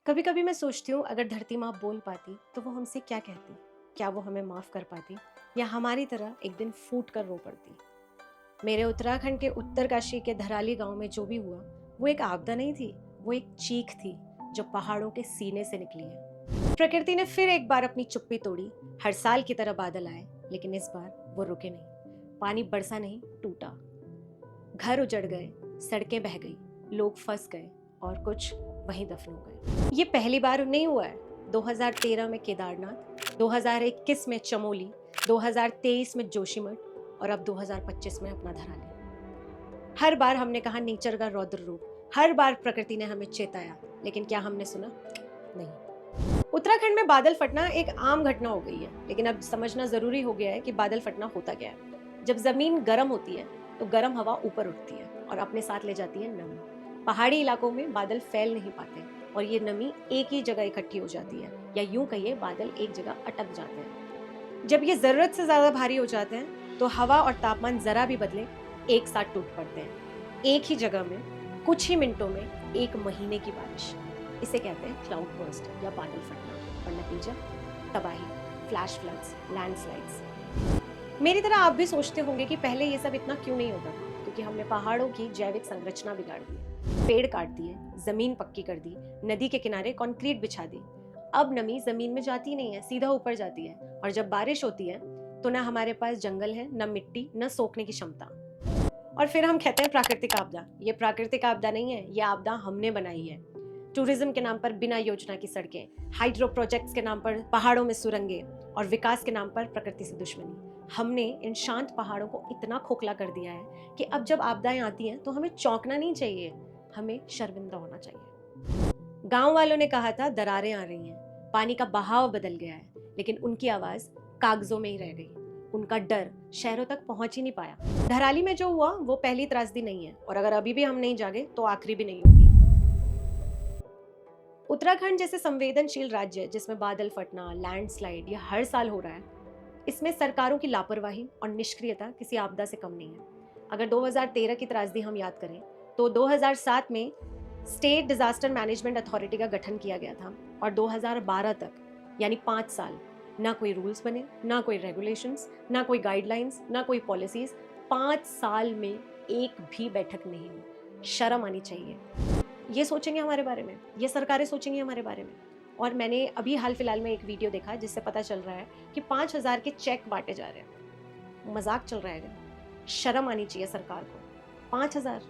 कभी कभी मैं सोचती हूँ अगर धरती माँ बोल पाती तो वो हमसे क्या कहती। क्या वो हमें माफ कर पाती या हमारी तरह एक दिन फूट कर रो पड़ती। मेरे उत्तराखंड के उत्तरकाशी के धराली गांव में जो भी हुआ वो एक आपदा नहीं थी, वो एक चीख थी जो पहाड़ों के सीने से निकली है। प्रकृति ने फिर एक बार अपनी चुप्पी तोड़ी। हर साल की तरह बादल आए लेकिन इस बार वो रुके नहीं। पानी बरसा नहीं, टूटा। घर उजड़ गए, सड़कें बह गई, लोग फंस गए और कुछ वहीं दफन हो गए। ये पहली बार नहीं हुआ है। 2013 में केदारनाथ, 2021 में चमोली, 2023 में जोशीमठ और अब 2025 में अपना धराली। हर बार हमने कहा नेचर का रौद्र रूप, हर बार प्रकृति ने हमें चेताया, लेकिन क्या हमने सुना? नहीं। उत्तराखंड में बादल फटना एक आम घटना हो गई है, लेकिन अब समझना जरूरी हो गया है कि बादल फटना होता क्या है। जब जमीन गर्म होती है तो गर्म हवा ऊपर उठती है और अपने साथ ले जाती है नमी। पहाड़ी इलाकों में बादल फैल नहीं पाते और ये नमी एक ही जगह इकट्ठी हो जाती है, या यूं कहिए बादल एक जगह अटक जाते हैं। जब ये जरूरत से ज्यादा भारी हो जाते हैं तो हवा और तापमान जरा भी बदले एक साथ टूट पड़ते हैं, एक ही जगह में कुछ ही मिनटों में। एक महीने की बारिश, इसे कहते हैं क्लाउड बर्स्ट या बादल फटना, और नतीजा तबाही, फ्लैश फ्लड्स, लैंडस्लाइड्स। मेरी तरह आप भी सोचते होंगे कि पहले ये सब इतना क्यों नहीं होता, क्योंकि हमने पहाड़ों की जैविक संरचना बिगाड़ दी, पेड़ काट दिए, जमीन पक्की कर दी, नदी के किनारे कंक्रीट बिछा दी। अब नमी जमीन में जाती नहीं है, सीधा ऊपर जाती है, और जब बारिश होती है तो ना हमारे पास जंगल है, न मिट्टी, न सोखने की क्षमता। और फिर हम कहते हैं प्राकृतिक आपदा। ये प्राकृतिक आपदा नहीं है, ये आपदा हमने बनाई है। टूरिज्म के नाम पर बिना योजना की सड़कें, हाइड्रो प्रोजेक्ट्स के नाम पर पहाड़ों में सुरंगें, और विकास के नाम पर प्रकृति से दुश्मनी। हमने इन शांत पहाड़ों को इतना खोखला कर दिया है कि अब जब आपदाएं आती हैं तो हमें चौंकना नहीं चाहिए, हमें शर्मिंदा होना चाहिए। गांव वालों ने कहा था दरारें आ रही हैं, पानी का बहाव बदल गया है, लेकिन उनकी आवाज कागजों में ही रह गई। उनका डर शहरों तक पहुंच ही नहीं पाया। धराली में जो हुआ वो पहली त्रासदी नहीं है, और अगर अभी भी हम नहीं जागे तो आखिरी भी नहीं होगी। उत्तराखंड जैसे संवेदनशील राज्य जिसमें बादल फटना, लैंडस्लाइड ये हर साल हो रहा है, इसमें सरकारों की लापरवाही और निष्क्रियता किसी आपदा से कम नहीं है। अगर 2013 की त्रासदी हम याद करें तो 2007 में स्टेट डिजास्टर मैनेजमेंट अथॉरिटी का गठन किया गया था, और 2012 तक यानी 5 साल ना कोई रूल्स बने, ना कोई रेगुलेशंस, ना कोई गाइडलाइंस, ना कोई पॉलिसीज। 5 साल में एक भी बैठक नहीं हुई। शर्म आनी चाहिए। ये सोचेंगे हमारे बारे में, ये सरकारें सोचेंगी हमारे बारे में। और मैंने अभी हाल फिलहाल में एक वीडियो देखा जिससे पता चल रहा है कि 5,000 के चेक बांटे जा रहे हैं। मजाक चल रहा है? शर्म आनी चाहिए सरकार को। 5,000।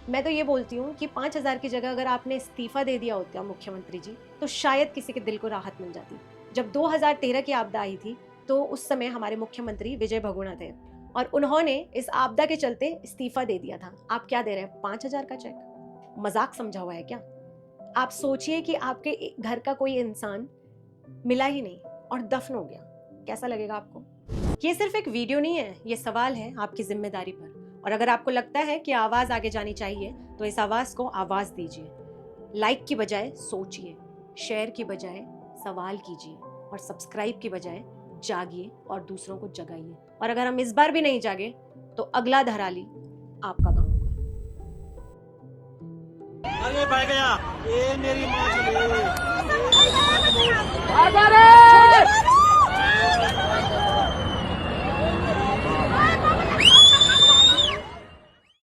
मैं तो ये बोलती हूँ कि 5,000 की जगह अगर आपने इस्तीफा दे दिया होता मुख्यमंत्री जी, तो शायद किसी के दिल को राहत मिल जाती। जब 2013 की आपदा आई थी तो उस समय हमारे मुख्यमंत्री विजय बहुगुणा थे, और उन्होंने इस आपदा के चलते इस्तीफा दे दिया था। आप क्या दे रहे हैं? 5,000 का चेक। मजाक समझा हुआ है क्या? आप सोचिए कि आपके घर का कोई इंसान मिला ही नहीं और दफन हो गया, कैसा लगेगा आपको? ये सिर्फ एक वीडियो नहीं है, ये सवाल है आपकी जिम्मेदारी पर। और अगर आपको लगता है कि आवाज आगे जानी चाहिए तो इस आवाज को आवाज दीजिए। लाइक की बजाय सोचिए, शेयर की बजाय सवाल कीजिए, और सब्सक्राइब की बजाय जागिए और दूसरों को जगाइए। और अगर हम इस बार भी नहीं जागे तो अगला धराली आपका गांव होगा। अरे भाग गया, ये मेरी माँ चली।